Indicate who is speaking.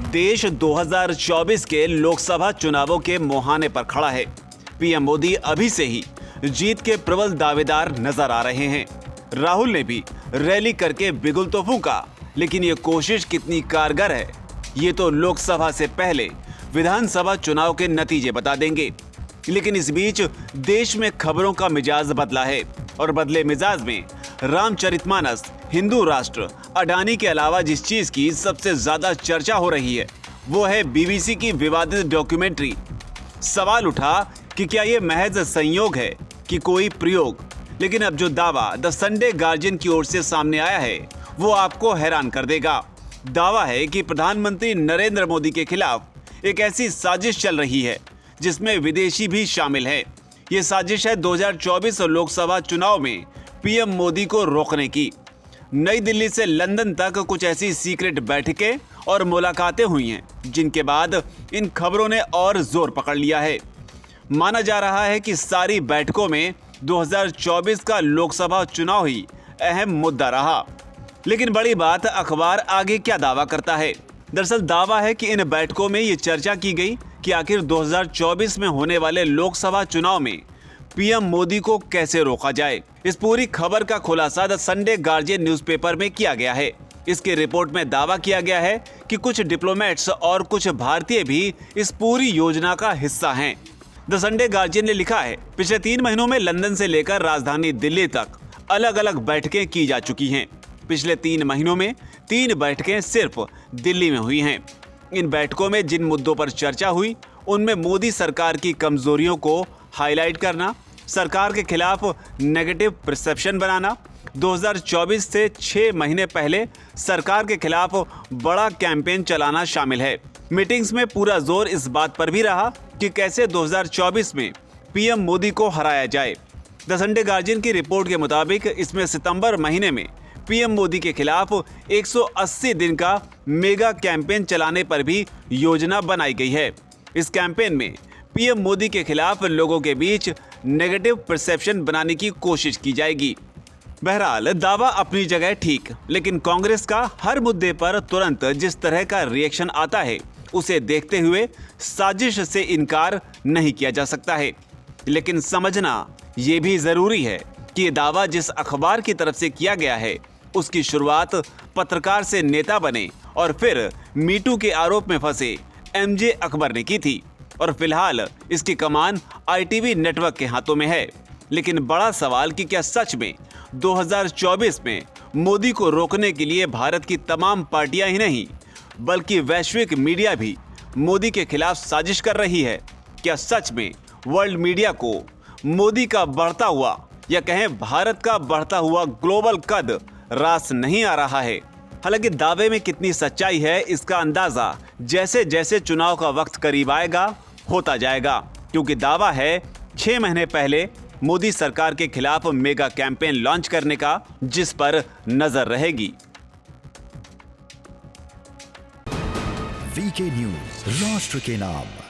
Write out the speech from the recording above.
Speaker 1: देश 2024 के लोकसभा चुनावों के मुहाने पर खड़ा है। पीएम मोदी अभी से ही जीत के प्रबल दावेदार नजर आ रहे हैं। राहुल ने भी रैली करके बिगुल तो फूंका, लेकिन ये कोशिश कितनी कारगर है, ये तो लोकसभा से पहले विधानसभा चुनाव के नतीजे बता देंगे। लेकिन इस बीच देश में खबरों का मिजाज बदला है और बदले मिजाज में रामचरितमानस, हिंदू राष्ट्र, अडानी के अलावा जिस चीज की सबसे ज्यादा चर्चा हो रही है वो है बीबीसी की विवादित डॉक्यूमेंट्री। सवाल उठा कि क्या ये महज संयोग है कि कोई प्रयोग, लेकिन अब जो दावा द संडे गार्जियन की ओर से सामने आया है वो आपको हैरान कर देगा। दावा है कि प्रधानमंत्री नरेंद्र मोदी के खिलाफ एक ऐसी साजिश चल रही है जिसमें विदेशी भी शामिल है। ये साजिश है 2024 लोकसभा चुनाव में पीएम मोदी को रोकने की। नई दिल्ली से लंदन तक कुछ ऐसी सीक्रेट बैठकें और मुलाकातें हुई हैं, जिनके बाद इन खबरों ने और जोर पकड़ लिया है। माना जा रहा है कि सारी बैठकों में 2024 का लोकसभा चुनाव ही अहम मुद्दा रहा। लेकिन बड़ी बात, अखबार आगे क्या दावा करता है। दरअसल दावा है कि इन बैठकों में ये चर्चा की गई कि आखिर 2024 में होने वाले लोकसभा चुनाव में पीएम मोदी को कैसे रोका जाए। इस पूरी खबर का खुलासा द संडे गार्जियन न्यूज़पेपर में किया गया है। इसके रिपोर्ट में दावा किया गया है कि कुछ डिप्लोमेट्स और कुछ भारतीय भी इस पूरी योजना का हिस्सा हैं। द संडे गार्जियन ने लिखा है, पिछले 3 महीनों में लंदन से लेकर राजधानी दिल्ली तक अलग अलग बैठकें की जा चुकी हैं। पिछले 3 महीनों में 3 बैठकें सिर्फ दिल्ली में हुई हैं। इन बैठकों में जिन मुद्दों पर चर्चा हुई उनमें मोदी सरकार की कमजोरियों को हाईलाइट करना, सरकार के खिलाफ नेगेटिव परसेप्शन बनाना, 2024 से 6 महीने पहले सरकार के खिलाफ बड़ा कैंपेन चलाना शामिल है। मीटिंग्स में पूरा जोर इस बात पर भी रहा कि कैसे 2024 में पीएम मोदी को हराया जाए। द संडे गार्जियन की रिपोर्ट के मुताबिक इसमें सितंबर महीने में पीएम मोदी के खिलाफ 180 दिन का मेगा कैंपेन चलाने पर भी योजना बनाई गई है। इस कैंपेन में पीएम मोदी के खिलाफ लोगों के बीच नेगेटिव परसेप्शन बनाने की कोशिश की जाएगी। बहरहाल दावा अपनी जगह ठीक, लेकिन कांग्रेस का हर मुद्दे पर तुरंत जिस तरह का रिएक्शन आता है उसे देखते हुए साजिश से इनकार नहीं किया जा सकता है। लेकिन समझना ये भी जरूरी है कि ये दावा जिस अखबार की तरफ से किया गया है उसकी शुरुआत पत्रकार से नेता बने और फिर मीटू के आरोप में फंसे एमजे अकबर ने की थी, और फिलहाल इसकी कमान आईटीवी नेटवर्क के हाथों में है। लेकिन बड़ा सवाल कि क्या सच में 2024 में मोदी को रोकने के लिए भारत की तमाम पार्टियां ही नहीं बल्कि वैश्विक मीडिया भी मोदी के खिलाफ साजिश कर रही है। क्या सच में वर्ल्ड मीडिया को मोदी का बढ़ता हुआ या कहें भारत का बढ़ता हुआ ग्लोबल कद रास नहीं आ रहा है? हालांकि दावे में कितनी सच्चाई है इसका अंदाजा जैसे जैसे चुनाव का वक्त करीब आएगा होता जाएगा, क्योंकि दावा है 6 महीने पहले मोदी सरकार के खिलाफ मेगा कैंपेन लॉन्च करने का, जिस पर नजर रहेगी।
Speaker 2: वीके न्यूज, राष्ट्र के नाम।